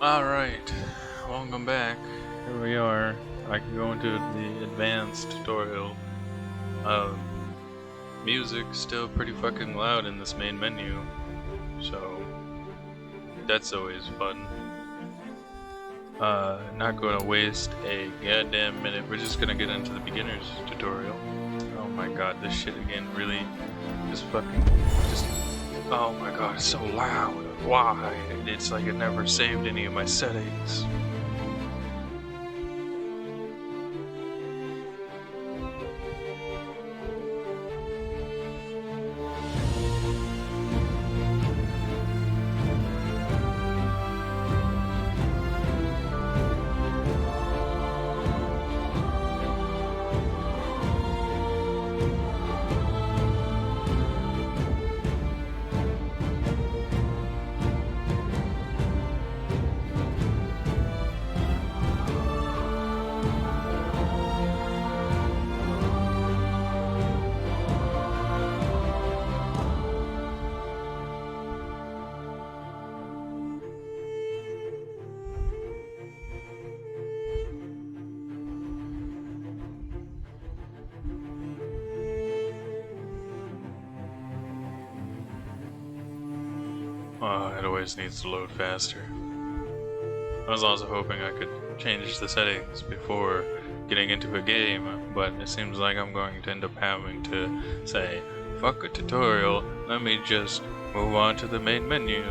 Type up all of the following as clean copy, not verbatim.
Alright, welcome back. Here we are. I can go into the advanced tutorial. Music still pretty fucking loud in this main menu, so that's always fun. Not gonna waste a goddamn minute. We're just gonna get into the beginner's tutorial. Oh my god, this shit again really just oh my god, it's so loud. Why? It's like it never saved any of my settings. It always needs to load faster. I was also hoping I could change the settings before getting into a game, but it seems like I'm going to end up having to say, fuck a tutorial, let me just move on to the main menu.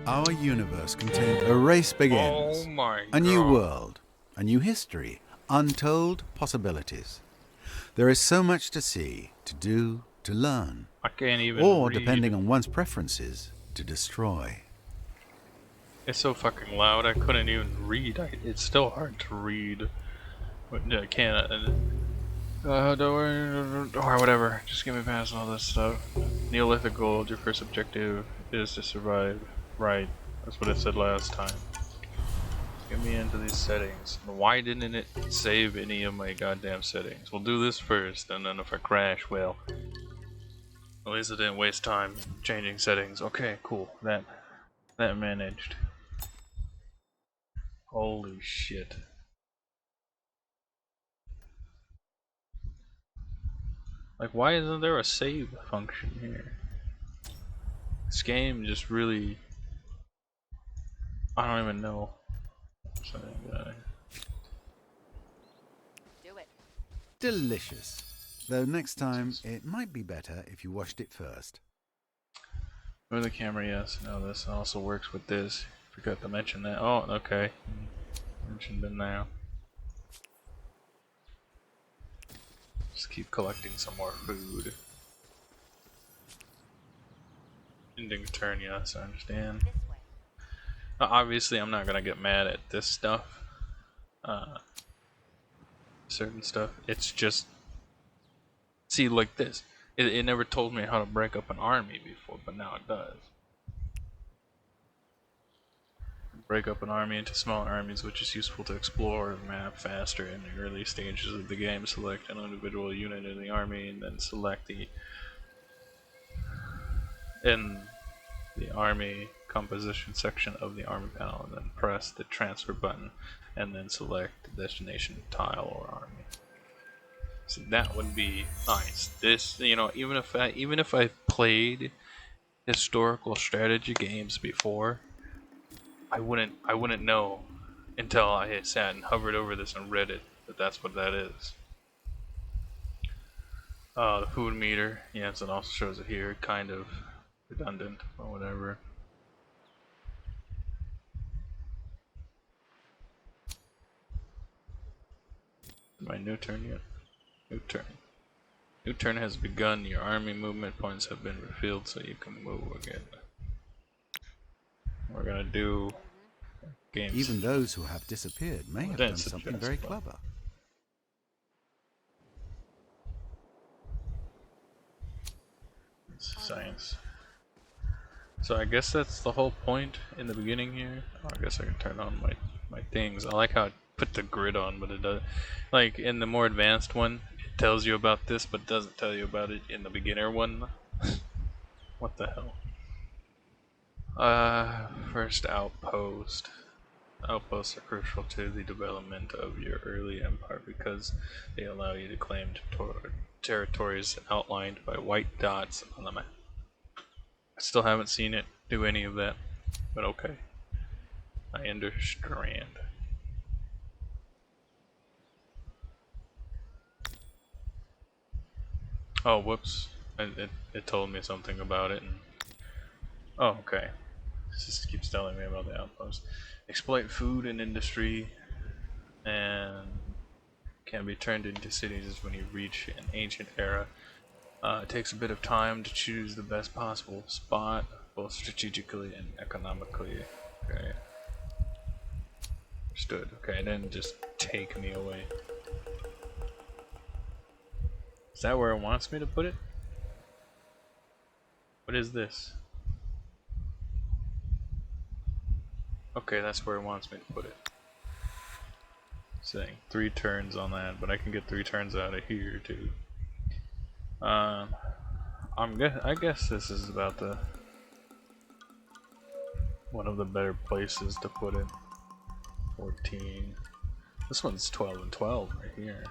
Our universe contains a race begins, Oh my a new god. world, a new history, untold possibilities. There is so much to see, to do, to learn, I can't even or, read. depending on one's preferences, to destroy. It's so fucking loud, I couldn't even read. It's still hard to read. But I can't. Don't worry, or whatever. Just get me past all this stuff. Neolithic gold, your first objective is to survive. Right, that's what it said last time. Get me into these settings. Why didn't it save any of my goddamn settings? We'll do this first, and then if I crash, well, at least I didn't waste time changing settings. Okay, cool. That managed. Holy shit. Like, why isn't there a save function here? This game just really... I don't even know. Do it. Delicious. Though next time, it might be better if you washed it first. Move the camera, yes. No, this also works with this. Forgot to mention that. Oh, okay. Mentioned it now. Just keep collecting some more food. Ending turn, yes, I understand. This way. Obviously, I'm not gonna get mad at this stuff. Certain stuff. It's just... See, like this. It never told me how to break up an army before, but now it does. Break up an army into smaller armies, which is useful to explore the map faster in the early stages of the game. Select an individual unit in the army, and then select the army composition section of the army panel, and then press the transfer button, and then select the destination tile or army. So that would be nice. This, you know, even if I played historical strategy games before, I wouldn't know until I had sat and hovered over this and read it that that's what that is. The food meter, yes, it also shows it here, kind of redundant or whatever. My new turn yet? New turn. New turn has begun. Your army movement points have been refilled so you can move again. We're gonna do games. Even those who have disappeared may have done something very clever. Science. So I guess that's the whole point in the beginning here. Oh, I guess I can turn on my things. I like how it put the grid on, but it does. Like in the more advanced one, it tells you about this, but doesn't tell you about it in the beginner one. What the hell? First outpost. Outposts are crucial to the development of your early empire because they allow you to claim territories outlined by white dots on the map. I still haven't seen it do any of that, but okay. I understand. Oh, whoops. It told me something about it. And, oh, okay. This just keeps telling me about the outpost. Exploit food and industry, and can be turned into cities when you reach an ancient era. It takes a bit of time to choose the best possible spot, both strategically and economically. Okay. Understood. Okay, it didn't just take me away. Is that where it wants me to put it? What is this? Okay, that's where it wants me to put it. Saying 3 turns on that, but I can get 3 turns out of here too. I guess this is about the one of the better places to put it. 14. This one's 12 and 12 right here.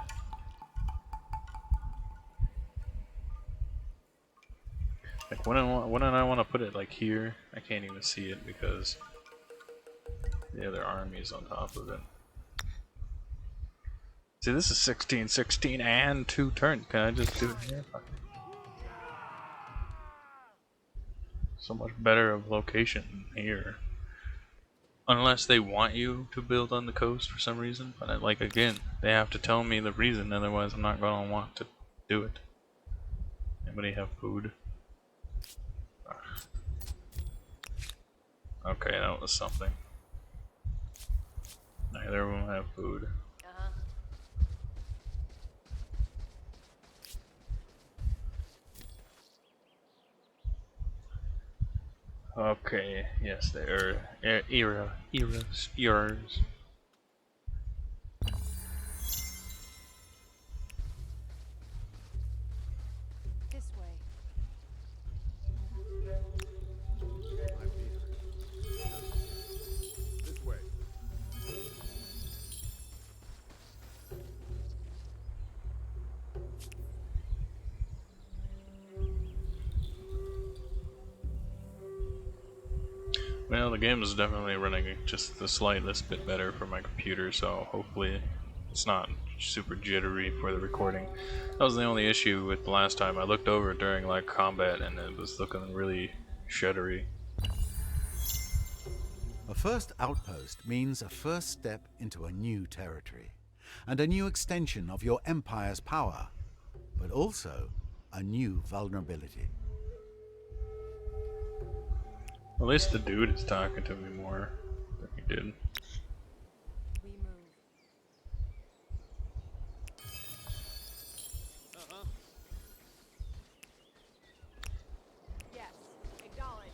Like when I want to put it like here, I can't even see it because the other army's on top of it. See, this is 16, 16, and 2 turns. Can I just do it here? So much better of location here. Unless they want you to build on the coast for some reason. But like again, they have to tell me the reason, otherwise I'm not gonna want to do it. Anybody have food? Okay, that was something. Neither of them have food. Okay, yes, they are eras. This way. This way. Well, the game is definitely running just the slightest bit better for my computer, so hopefully it's not super jittery for the recording. That was the only issue with the last time. I looked over during like combat and it was looking really shuddery. A first outpost means a first step into a new territory, and a new extension of your empire's power, but also a new vulnerability. At least the dude is talking to me more than he did. We move. Yes. Acknowledge.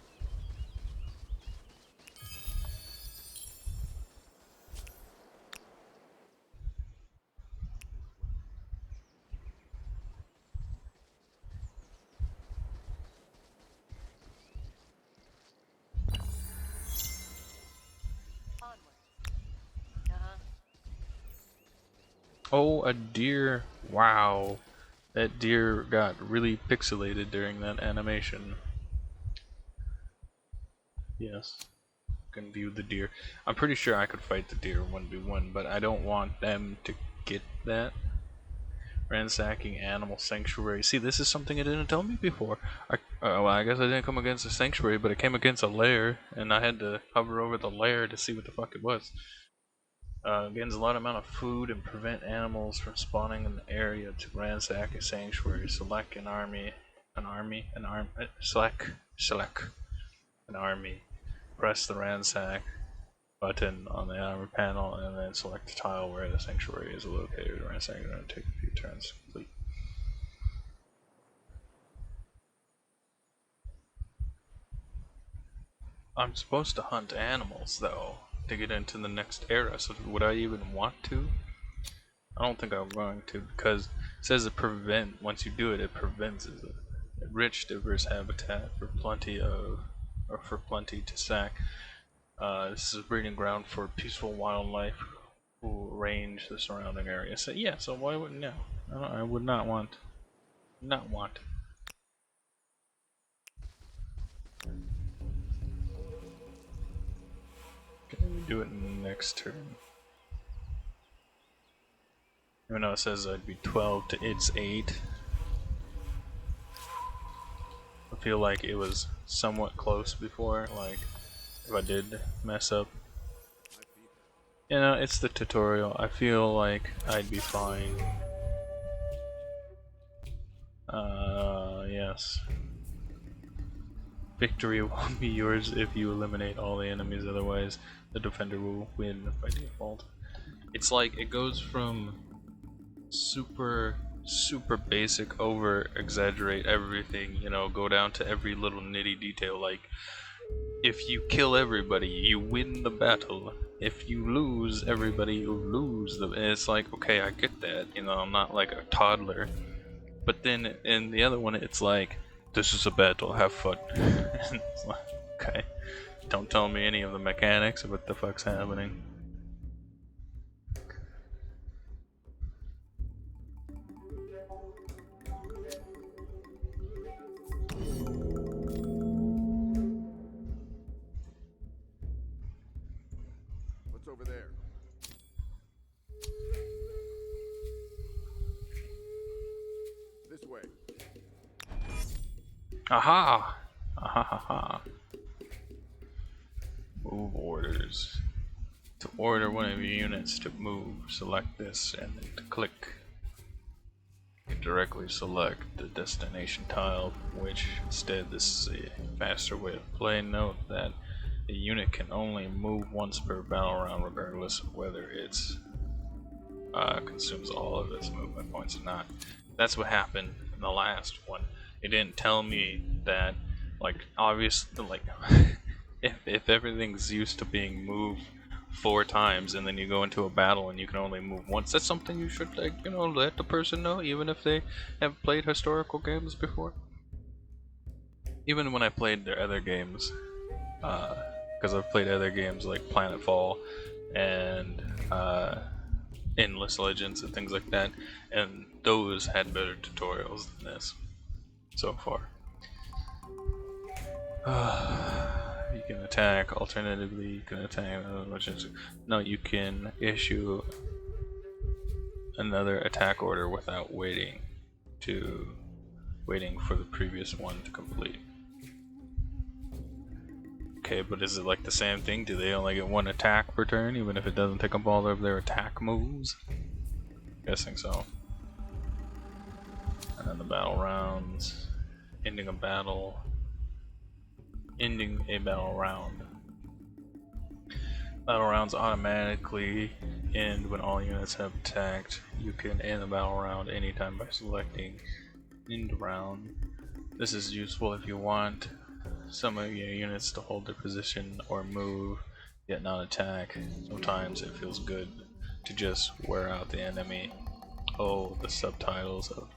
Oh, a deer. Wow. That deer got really pixelated during that animation. Yes. Can view the deer. I'm pretty sure I could fight the deer 1v1, but I don't want them to get that. Ransacking animal sanctuary. See, this is something it didn't tell me before. Well, I guess I didn't come against a sanctuary, but I came against a lair, and I had to hover over the lair to see what the fuck it was. Gains a lot amount of food and prevent animals from spawning in the area. To ransack a sanctuary, select select an army. Press the ransack button on the armor panel and then select the tile where the sanctuary is located. Ransack is going to take a few turns to complete. I'm supposed to hunt animals though to get into the next era, so would I even want to? I don't think I'm going to, because it says it once you do it, it prevents it. Rich diverse habitat for plenty to sack. This is a breeding ground for peaceful wildlife who range the surrounding area. So yeah, so why wouldn't no? I would not want. Not want. Okay, we do it in the next turn. Even though it says I'd be 12 to its 8. I feel like it was somewhat close before, like if I did mess up. You know, it's the tutorial. I feel like I'd be fine. Yes. Victory won't be yours if you eliminate all the enemies, otherwise the defender will win by default. It's like, it goes from super basic, over exaggerate everything, you know, go down to every little nitty detail, like if you kill everybody, you win the battle. If you lose everybody, you lose the. And it's like, okay, I get that, you know, I'm not like a toddler. But then in the other one, it's like, this is a battle, have fun. It's like, okay, don't tell me any of the mechanics of what the fuck's happening. What's over there? This way. Aha! Aha ha ha. Move orders. To order one of your units to move, select this and then to click. You can directly select the destination tile, which instead this is a faster way to play. Note that a unit can only move once per battle round, regardless of whether it's consumes all of its movement points or not. That's what happened in the last one. It didn't tell me that, like, obviously, like, if everything's used to being moved 4 times and then you go into a battle and you can only move once, that's something you should, like, you know, let the person know, even if they have played historical games before. Even when I played their other games, because I've played other games like Planetfall and Endless Legends and things like that, and those had better tutorials than this so far. You can attack, alternatively you can attack no, you can issue another attack order without waiting for the previous one to complete. Okay, but is it like the same thing? Do they only get 1 attack per turn, even if it doesn't take up all of their attack moves? Guessing so. And then the battle rounds. Ending a battle round. Battle rounds automatically end when all units have attacked. You can end the battle round anytime by selecting end round. This is useful if you want some of your units to hold their position or move, yet not attack. Sometimes it feels good to just wear out the enemy. Oh, the subtitles of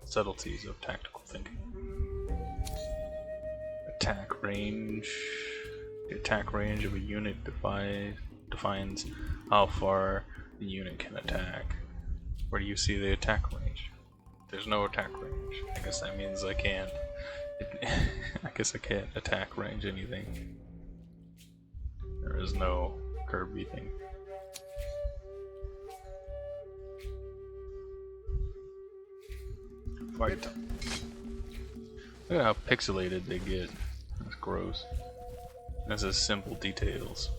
subtleties of tactical thinking. Attack range. The attack range of a unit defines how far the unit can attack. Where do you see the attack range? There's no attack range. I guess that means I can't. I guess I can't attack range anything. There is no Kirby thing. Fight. Look at how pixelated they get. That's gross. That's just simple details.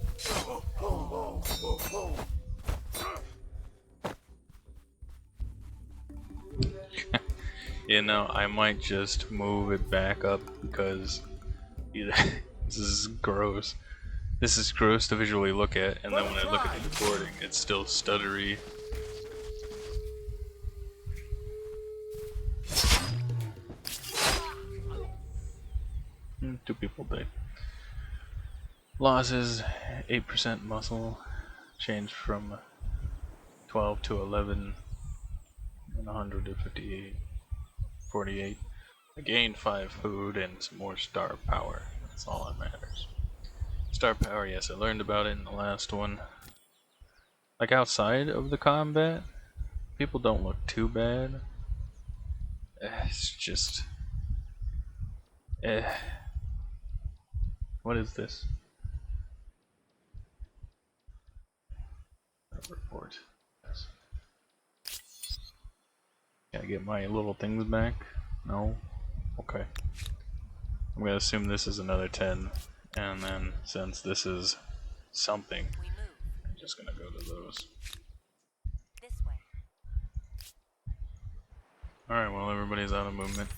You know, I might just move it back up because either this is gross. This is gross to visually look at, and then when I look at the recording, it's still stuttery. Two people died. Losses 8% muscle, changed from 12 to 11, and 100 to 58, 48. I gained 5 food and some more star power. That's all that matters. Star power, yes, I learned about it in the last one. Like outside of the combat, people don't look too bad. It's just... What is this? Report. Yes. Can I get my little things back? No? Okay. I'm gonna assume this is another 10, and then since this is something, I'm just gonna go to those. This way. Alright, well, everybody's out of movement.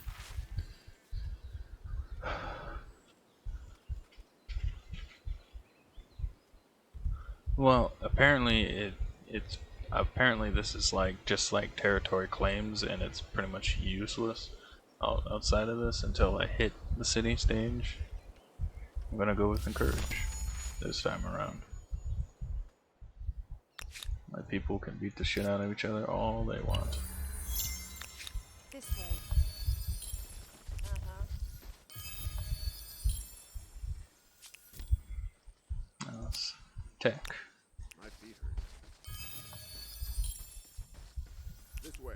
Well, apparently apparently this is like just like territory claims, and it's pretty much useless outside of this until I hit the city stage. I'm gonna go with encourage this time around. My people can beat the shit out of each other all they want. This way. Now it's tech. My feet hurt. This way.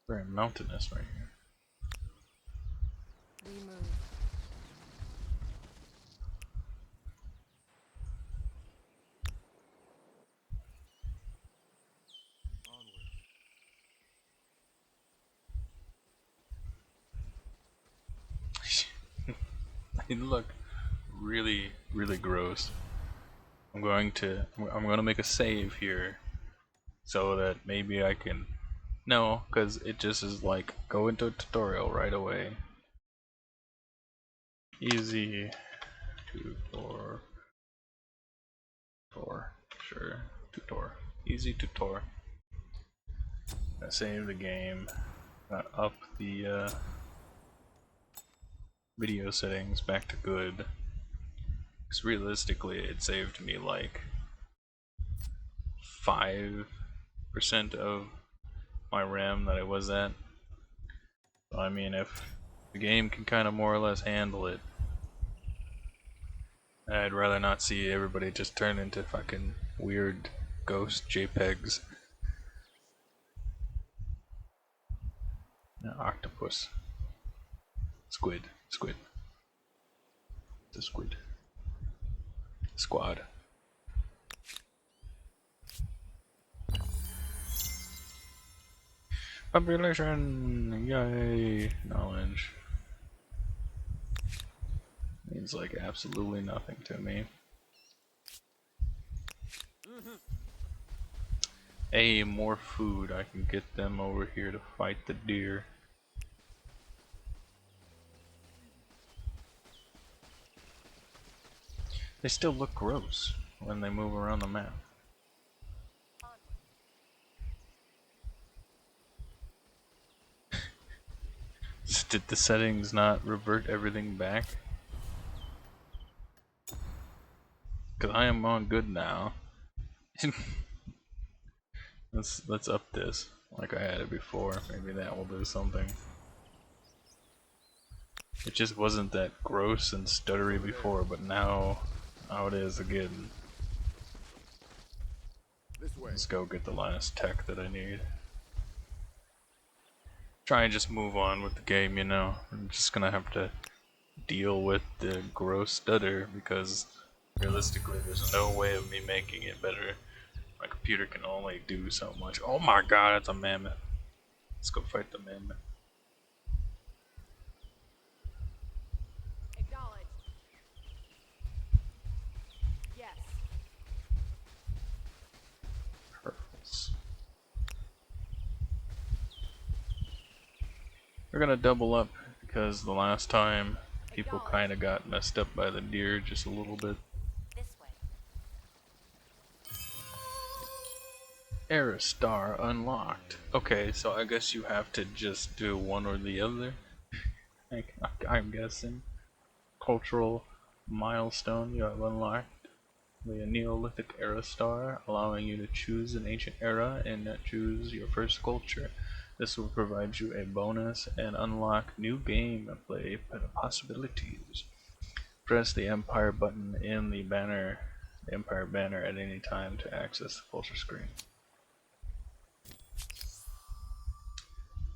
Very mountainous right here. We move. They look really, really gross. I'm gonna make a save here so that maybe I can. No, because it just is like go into a tutorial right away. Easy tutor. Sure. Tutor. Easy tutor. I save the game. Up the video settings back to good. Because realistically, it saved me like 5% of my RAM that I was at. So, I mean, if the game can kind of more or less handle it, I'd rather not see everybody just turn into fucking weird ghost JPEGs. Octopus. Squid. The squid. Squad. Population! Yay! Knowledge. Means like absolutely nothing to me. Hey, more food. I can get them over here to fight the deer. They still look gross when they move around the map. Did the settings not revert everything back? Cause I am on good now. Let's up this like I had it before. Maybe that will do something. It just wasn't that gross and stuttery before, but now it is again. This way. Let's go get the last tech that I need. Try and just move on with the game, you know. I'm just gonna have to deal with the gross stutter because realistically there's no way of me making it better. My computer can only do so much. Oh my god, it's a mammoth. Let's go fight the mammoth. Acknowledged. Yes. Purples. We're gonna double up because the last time people kind of got messed up by the deer just a little bit. This way. Era star unlocked. Okay, so I guess you have to just do one or the other. I'm guessing. Cultural milestone you have unlocked. The Neolithic era star, allowing you to choose an ancient era and choose your first culture. This will provide you a bonus and unlock new gameplay possibilities. Press the Empire button in the Empire banner at any time to access the culture screen.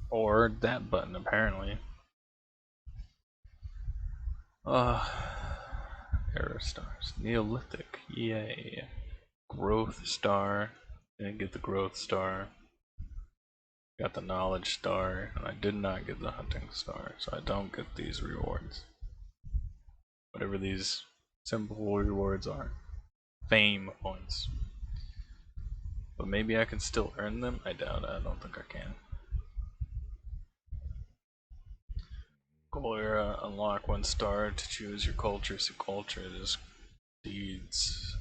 Or that button, apparently. Era stars. Neolithic, yay. Growth star. Didn't get the growth star. Got the knowledge star, and I did not get the hunting star, so I don't get these rewards. Whatever these simple rewards are. Fame points. But maybe I can still earn them? I doubt it. I don't think I can. Goal era, unlock 1 star to choose your culture. So culture is deeds.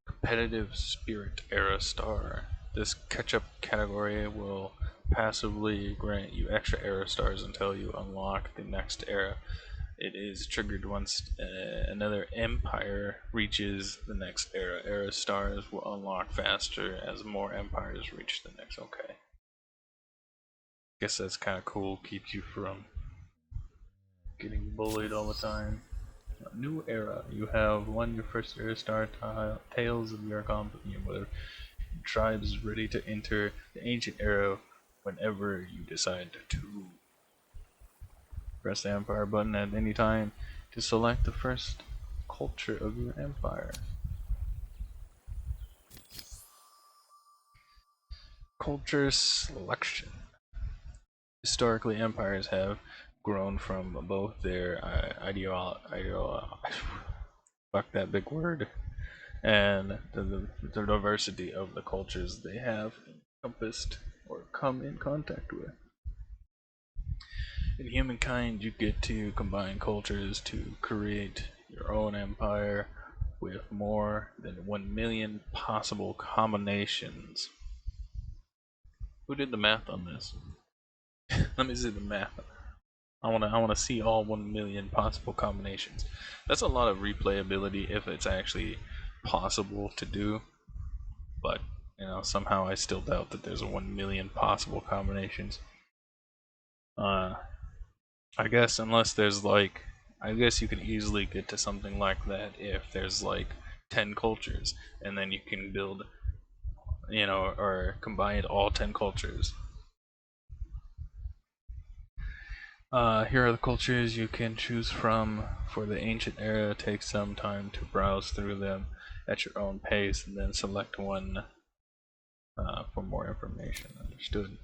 Competitive spirit era star. This catch-up category will passively grant you extra era stars until you unlock the next era. It is triggered once another empire reaches the next era. Era stars will unlock faster as more empires reach the next. Okay. Guess that's kind of cool. Keeps you from getting bullied all the time. A new era. You have won your first era star. Tales of your company. Whether tribes ready to enter the ancient era whenever you decide to. Press the Empire button at any time to select the first culture of your empire. Culture selection. Historically, empires have grown from both their fuck that big word, and the diversity of the cultures they have encompassed or come in contact with. In Humankind, you get to combine cultures to create your own empire with more than 1 million possible combinations. Who did the math on this? Let me see the math. I wanna see all 1 million possible combinations. That's a lot of replayability if it's actually possible to do. But somehow I still doubt that there's a 1 million possible combinations. I guess unless there's like, I guess you could easily get to something like that if there's like 10 cultures, and then you can build, or combine all 10 cultures. Here are the cultures you can choose from for the ancient era. Take some time to browse through them at your own pace, and then select one for more information. Understood.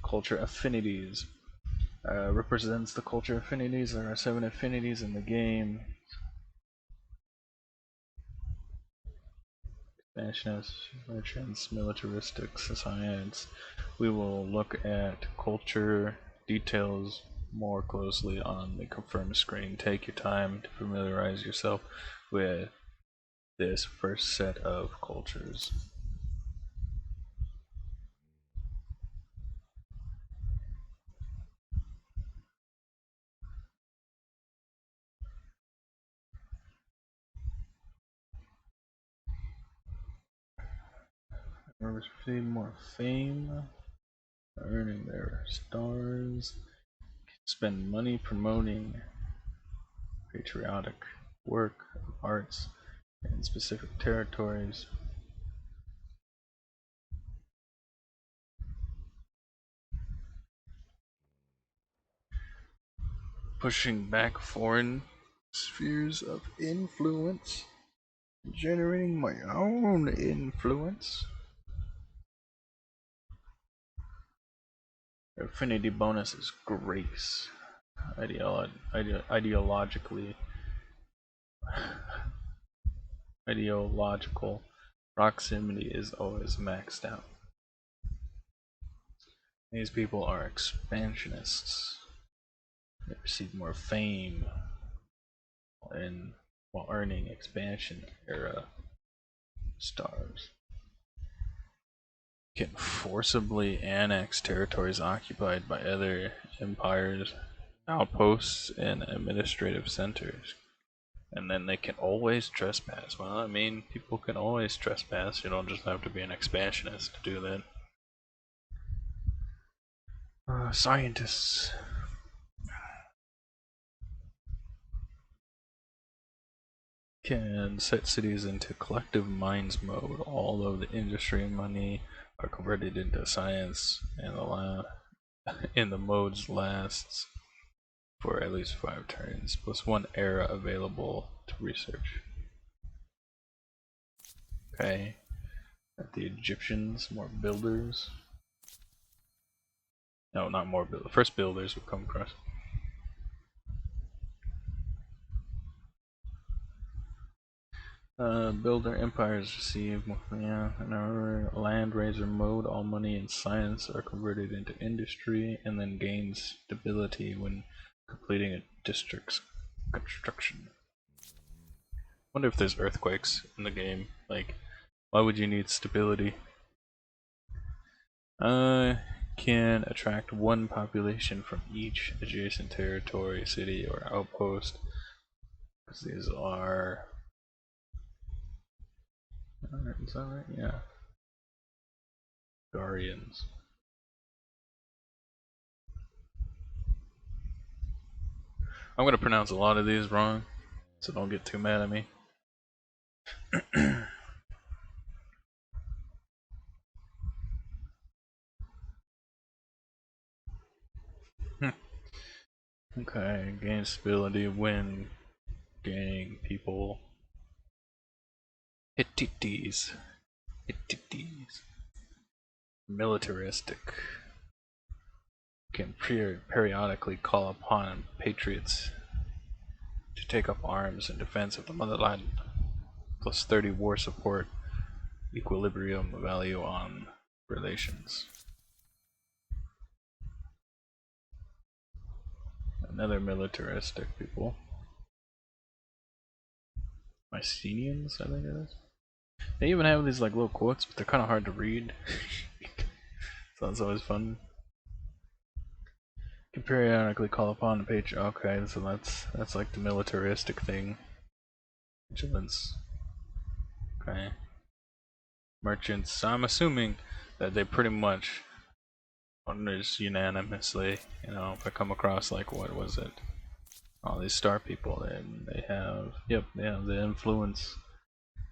Culture affinities. Represents the culture affinities. There are 7 affinities in the game. Nationalist, merchants, militaristic science. We will look at culture details more closely on the confirm screen. Take your time to familiarize yourself with this first set of cultures. Receive more fame, earning their stars, spend money promoting patriotic work, arts, in specific territories. Pushing back foreign spheres of influence, generating my own influence. Affinity bonus is grace. Ideologically, ideological proximity is always maxed out. These people are expansionists. They receive more fame and while earning expansion era stars. Can forcibly annex territories occupied by other empires, outposts, and administrative centers. And then they can always trespass. Well, I mean, people can always trespass. You don't just have to be an expansionist to do that. Scientists. Can set cities into collective minds mode. All of the industry and money are converted into science, and the modes lasts for at least 5 turns, plus 1 era available to research. Okay. At the Egyptians, more builders. No, not more builders. First builders will come across. Builder empires receive in our land raiser mode. All money and science are converted into industry, and then gain stability when completing a district's construction. Wonder if there's earthquakes in the game. Like, why would you need stability? Can attract 1 population from each adjacent territory, city, or outpost. Because these are. Is that right? Yeah. Guardians. I'm gonna pronounce a lot of these wrong, so don't get too mad at me. Okay, gain stability when gaining people. Hittites. Militaristic. Can periodically call upon patriots to take up arms in defense of the motherland. Plus 30 war support. Equilibrium value on relations. Another militaristic people. Mycenians, I think it is. They even have these like little quotes, but they're kind of hard to read. So that's always fun. Can periodically call upon the patriot. Okay, so that's like the militaristic thing. Vigilance. Okay. Merchants. So I'm assuming that they pretty much just unanimously, you know, if I come across like what was it? All these star people, and they have the influence.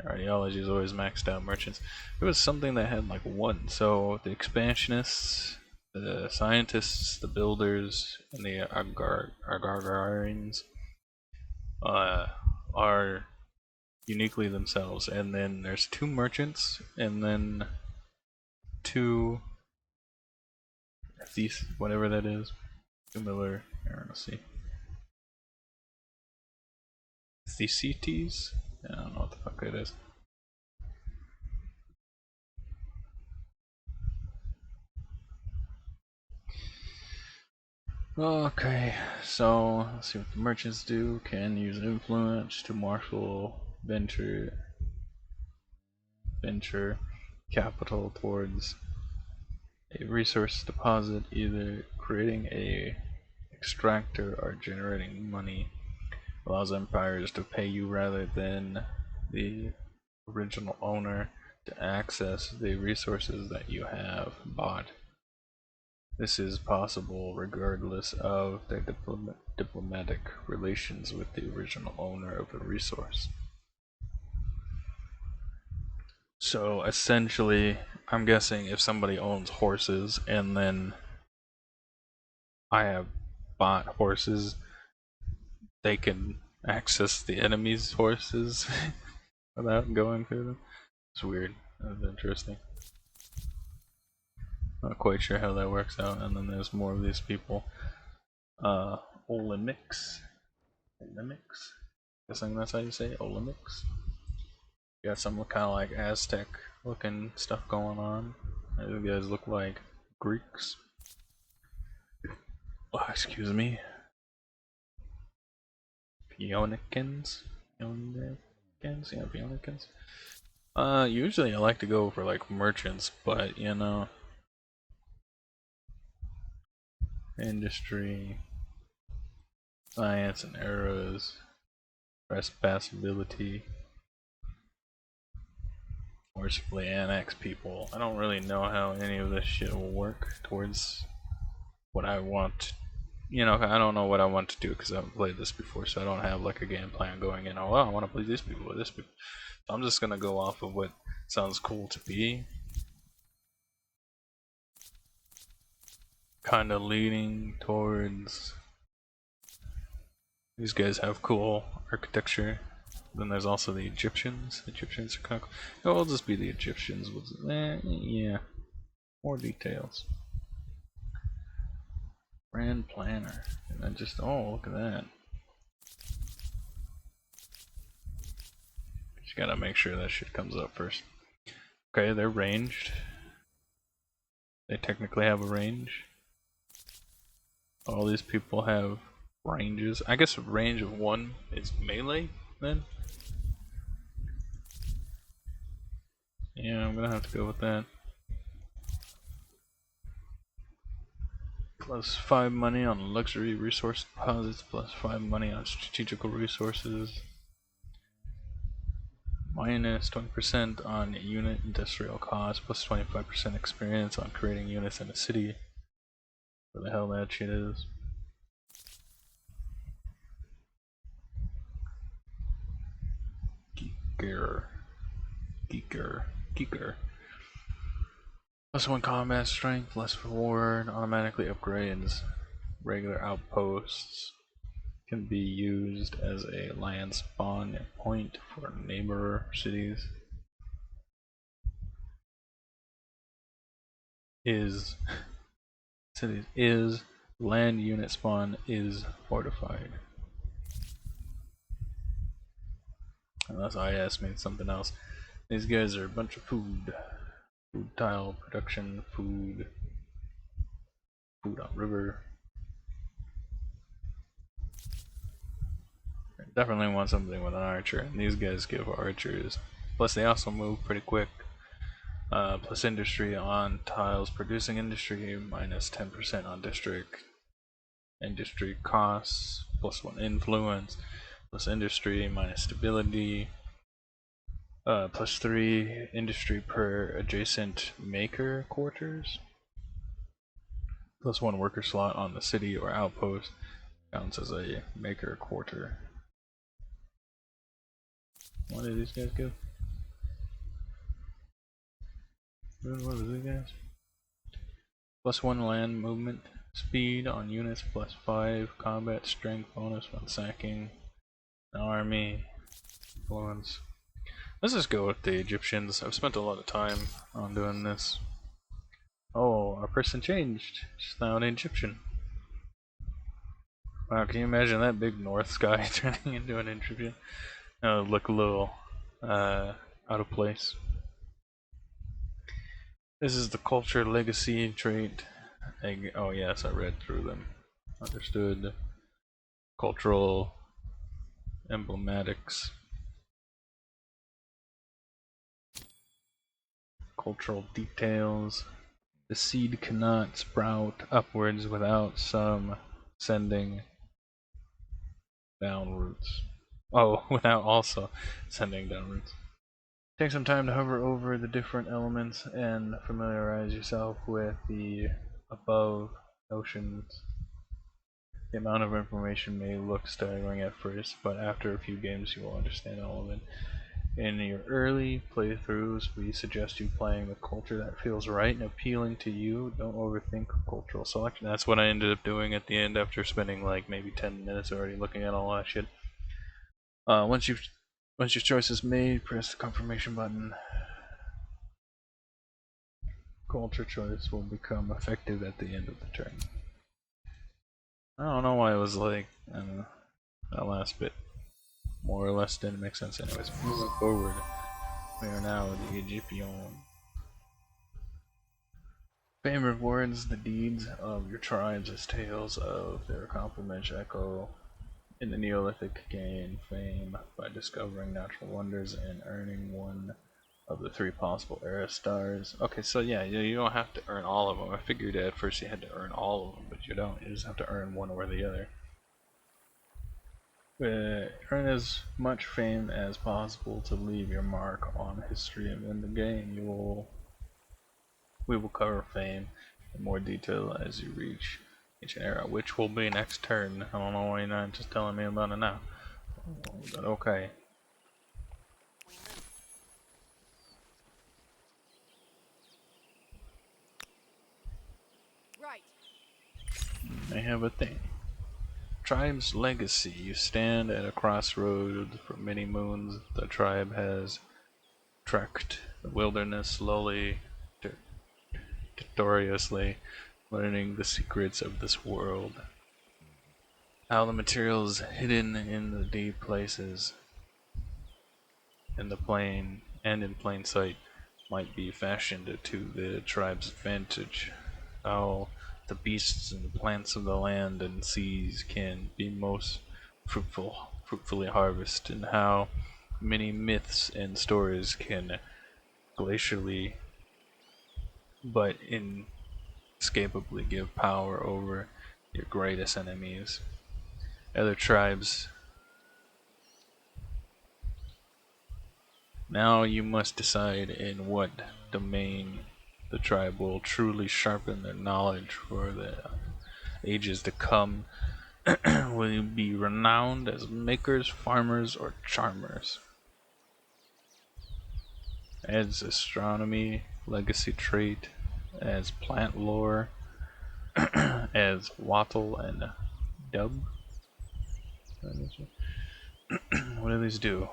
Their ideology is always maxed out. Merchants. There was something that had like 1. So the expansionists, the scientists, the builders, and the Agargarians are uniquely themselves. And then there's 2 merchants, and then 2 these whatever that is. Similar. Let's see. Thesetes? I don't know what the fuck it is. Okay, so let's see what the merchants do. Can use influence to marshal venture capital towards a resource deposit, either creating a extractor or generating money. Allows empires to pay you rather than the original owner to access the resources that you have bought. This is possible regardless of their diplomatic relations with the original owner of the resource. So essentially, I'm guessing if somebody owns horses and then I have bought horses, they can access the enemy's horses without going through them. It's weird. That's interesting. Not quite sure how that works out. And then there's more of these people. Olympics. Guessing that's how you say it, Olympics. Got some kind of like Aztec looking stuff going on. These guys look like Greeks. Oh, excuse me. Pionicans? Pionicans? Yeah, Pionicans. Usually I like to go for like merchants, but you know, industry, science and eras, trespassability, forcibly annex people. I don't really know how any of this shit will work towards what I want. You know, I don't know what I want to do because I haven't played this before, so I don't have like a game plan going in. Oh, well, I want to play these people or this people. So I'm just gonna go off of what sounds cool to be. Kind of leaning towards these guys have cool architecture. Then there's also the Egyptians. Egyptians are kind of cool. Oh, it'll just be the Egyptians. Yeah, more details. Brand planner. And then just, oh, look at that. Just gotta make sure that shit comes up first. Okay, they're ranged. They technically have a range. All these people have ranges. I guess a range of 1 is melee, then? Yeah, I'm gonna have to go with that. Plus 5 money on luxury resource deposits, plus 5 money on strategical resources. Minus 20% on unit industrial cost, plus 25% experience on creating units in a city. Where the hell that shit is. Geeker. Plus 1 combat strength, less reward, automatically upgrades regular outposts. Can be used as a land spawn point for neighbor cities. Cities is land unit spawn is fortified. Unless IS means something else. These guys are a bunch of food. Food tile production, food on river. Definitely want something with an archer, and these guys give archers. Plus they also move pretty quick. Plus industry on tiles producing industry, minus 10% on district. Industry costs, plus 1 influence. Plus industry, minus stability. Plus 3 industry per adjacent maker quarters. Plus 1 worker slot on the city or outpost counts as a maker quarter. What do these guys give? What are these guys? Plus 1 land movement speed on units, plus 5 combat strength bonus when sacking an army. Influence. Let's just go with the Egyptians. I've spent a lot of time on doing this. Oh, our person changed. She's now an Egyptian. Wow, can you imagine that big north sky turning into an Egyptian? That would look a little out of place. This is the culture, legacy, trait. Oh yes, I read through them. Understood. Cultural emblematics. Cultural details. The seed cannot sprout upwards without some sending down roots. Oh, without also sending down roots. Take some time to hover over the different elements and familiarize yourself with the above notions. The amount of information may look staggering at first, but after a few games you will understand all of it. In your early playthroughs, we suggest you playing the culture that feels right and appealing to you. Don't overthink cultural selection. That's what I ended up doing at the end after spending like maybe 10 minutes already looking at all that shit. Once your choice is made, press the confirmation button. Culture choice will become effective at the end of the turn. I don't know why it was like, I don't know, that last bit more or less didn't make sense anyways. Moving forward, we are now the Egyptian. Fame rewards the deeds of your tribes as tales of their accomplishments echo in the Neolithic. Gain fame by discovering natural wonders and earning one of the 3 possible era stars. Okay, so yeah, you don't have to earn all of them. I figured at first you had to earn all of them, but you don't. You just have to earn one or the other. Earn as much fame as possible to leave your mark on history, and in the game we will cover fame in more detail as you reach ancient era, which will be next turn. I don't know why you're not just telling me about it now. But okay. We move. Right. I have a thing. Tribe's legacy. You stand at a crossroad for many moons. The tribe has trekked the wilderness slowly, tutoriously, learning the secrets of this world. How the materials hidden in the deep places in the plain and in plain sight might be fashioned to the tribe's advantage. How the beasts and plants of the land and seas can be most fruitfully harvested, and how many myths and stories can glacially but inescapably give power over your greatest enemies. Other tribes. Now you must decide in what domain the tribe will truly sharpen their knowledge for the ages to come. Will you be renowned as makers, farmers, or charmers? As astronomy, legacy trait, as plant lore, as wattle and dub. What do these do?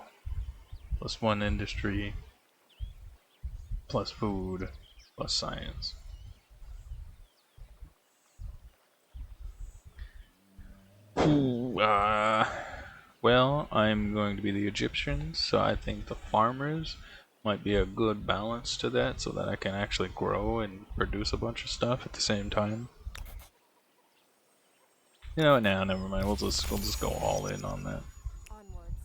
+1 industry, plus food, plus science. Ooh, well, I'm going to be the Egyptians, so I think the farmers might be a good balance to that, so that I can actually grow and produce a bunch of stuff at the same time. You know, now never mind. We'll just go all in on that. Onwards.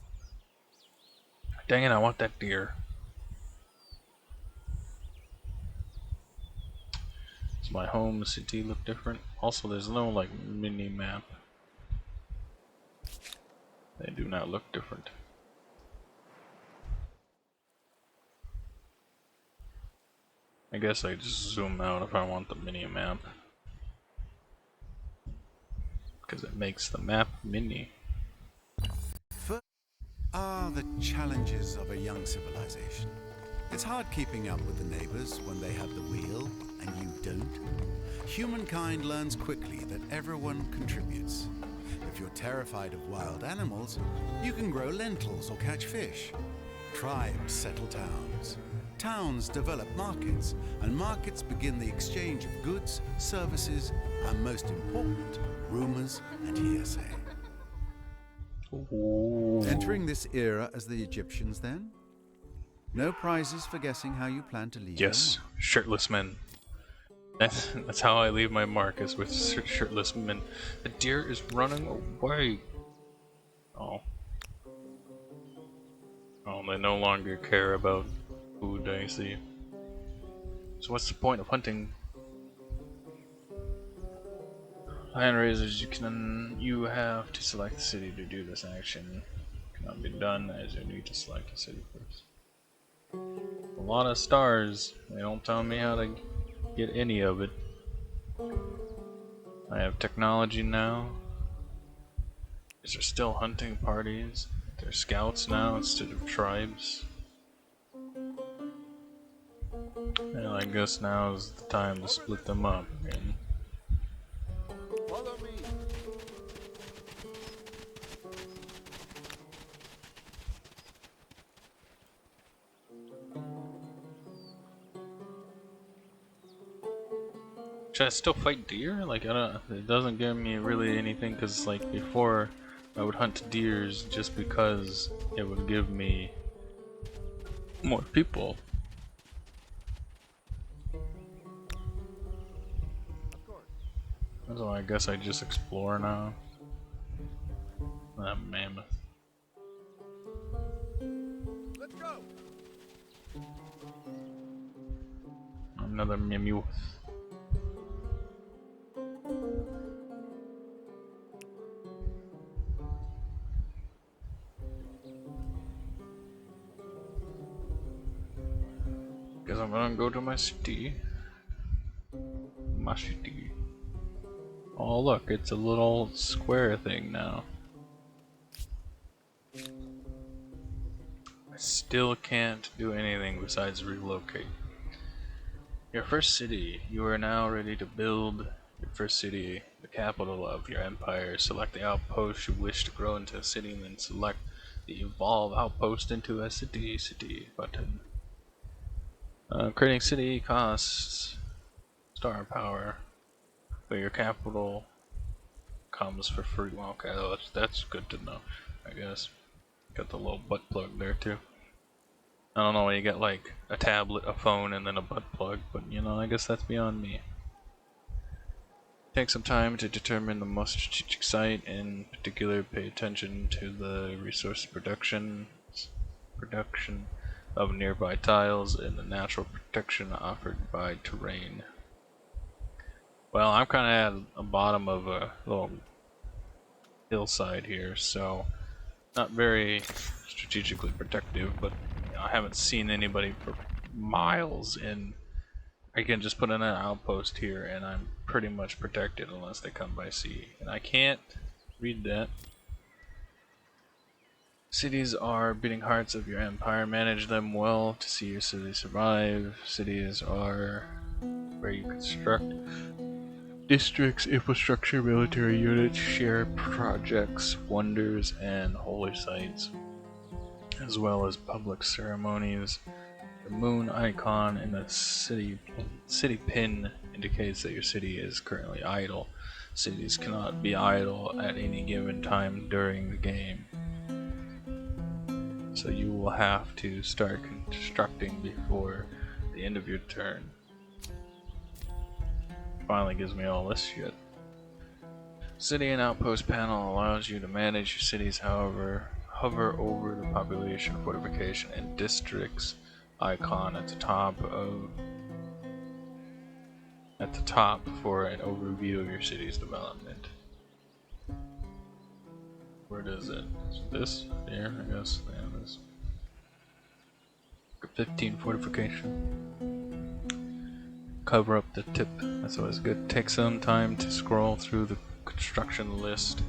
Dang it! I want that deer. Does my home city look different? Also, there's no like mini map. They do not look different. I guess I just zoom out if I want the mini map, because it makes the map mini. First are the challenges of a young civilization. It's hard keeping up with the neighbors when they have the wheel and you don't. Humankind learns quickly that everyone contributes. If you're terrified of wild animals, you can grow lentils or catch fish. Tribes settle towns. Towns develop markets, and markets begin the exchange of goods, services, and most important, rumors and hearsay. Ooh. Entering this era as the Egyptians, then? No prizes for guessing how you plan to leave Yes, your mark. shirtless men. That's how I leave my mark, is with shirtless men. The deer is running away. Oh. Oh, they no longer care about food, I see. So what's the point of hunting? Hand raisers, you have to select the city to do this action. Cannot be done as you need to select a city first. A lot of stars. They don't tell me how to get any of it. I have technology now. Is there still hunting parties? They're scouts now instead of tribes. And I guess now is the time to split them up again. Follow me. Should I still fight deer? Like, I don't. It doesn't give me really anything, because like before, I would hunt deers just because it would give me more people. So I guess I just explore now. That mammoth. Let's go. Another mammoth. Guess I'm gonna go to my city. My city. Oh look, it's a little square thing now. I still can't do anything besides relocate. Your first city. You are now ready to build your first city, the capital of your empire. Select the outpost you wish to grow into a city, and then select the evolve outpost into a city button. Creating city costs star power, but your capital comes for free. Well, okay, that's good to know, I guess. Got the little butt plug there too. I don't know why you get like a tablet, a phone, and then a butt plug, but you know, I guess that's beyond me. Take some time to determine the most strategic site. In particular, pay attention to the resource production of nearby tiles and the natural protection offered by terrain. Well, I'm kind of at the bottom of a little hillside here, so not very strategically protective, but you know, I haven't seen anybody for miles, and I can just put in an outpost here and I'm pretty much protected unless they come by sea. And I can't read that. Cities are beating hearts of your empire. Manage them well to see your city survive. Cities are where you construct districts, infrastructure, military units, share projects, wonders, and holy sites, as well as public ceremonies. The moon icon in the city pin indicates that your city is currently idle. Cities cannot be idle at any given time during the game, so you will have to start constructing before the end of your turn. Finally gives me all this shit. City and outpost panel allows you to manage your cities, however, hover over the population, fortification, and districts icon at the top for an overview of your city's development. Where is it? Is it this? Here, I guess. Yeah, this. 15 fortification. Cover up the tip. That's always good. Take some time to scroll through the construction list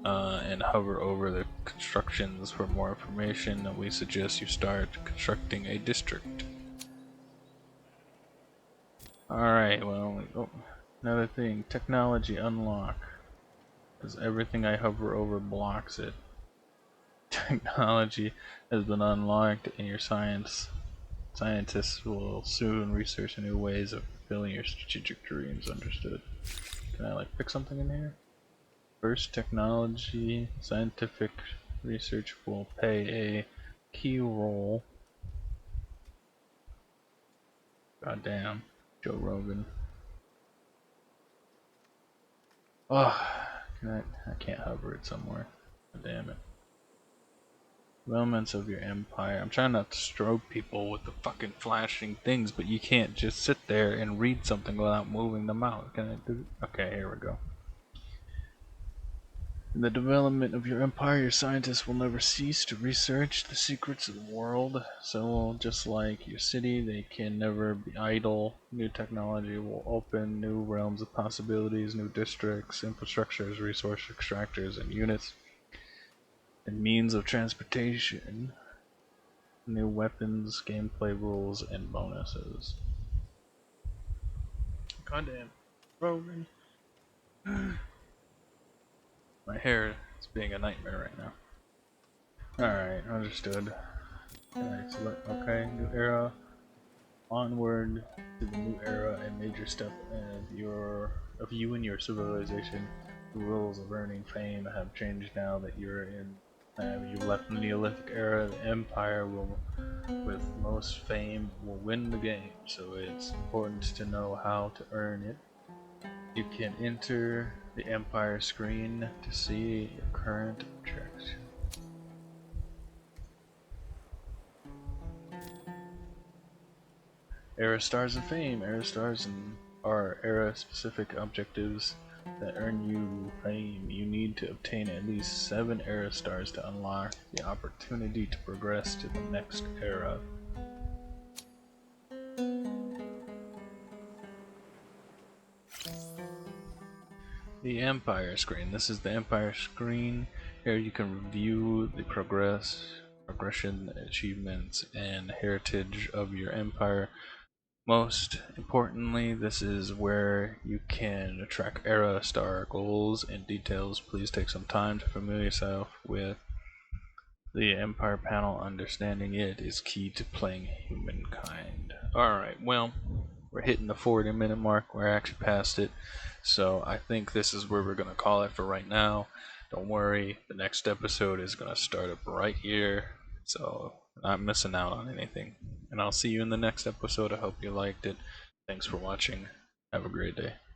and hover over the constructions for more information. We suggest you start constructing a district. Alright, well, another thing. Technology unlock. Because everything I hover over blocks it. Technology has been unlocked, and your scientists will soon research new ways of fulfilling your strategic dreams. Understood. Can I like pick something in here? First, technology, scientific research will play a key role. Goddamn, Joe Rogan. Oh, I can't hover it somewhere. God damn it. Developments of your empire. I'm trying not to stroke people with the fucking flashing things, but you can't just sit there and read something without moving the mouse. Can I do it? Okay, here we go. In the development of your empire, your scientists will never cease to research the secrets of the world. So, just like your city, they can never be idle. New technology will open new realms of possibilities, new districts, infrastructures, resource extractors, and units, and means of transportation, new weapons, gameplay rules, and bonuses. Goddamn, Rogan. My hair is being a nightmare right now. Alright, understood. Okay, new era. Onward to the new era, a major step of you and your civilization. The rules of earning fame have changed now that you left the Neolithic era. The empire with most fame will win the game, so it's important to know how to earn it. You can enter the Empire screen to see your current objects. Era Stars and Fame. Era Stars are era-specific objectives that earn you fame. You need to obtain at least 7 Era Stars to unlock the opportunity to progress to the next era. The Empire screen. This is the Empire screen. Here you can review the progression, achievements, and heritage of your empire. Most importantly, this is where you can track era star goals and details. Please take some time to familiar yourself with the Empire panel. Understanding it is key to playing Humankind. Alright, well, we're hitting the 40-minute mark. We're actually past it. So I think this is where we're going to call it for right now. Don't worry, the next episode is going to start up right here. So not missing out on anything. And I'll see you in the next episode. I hope you liked it. Thanks for watching. Have a great day.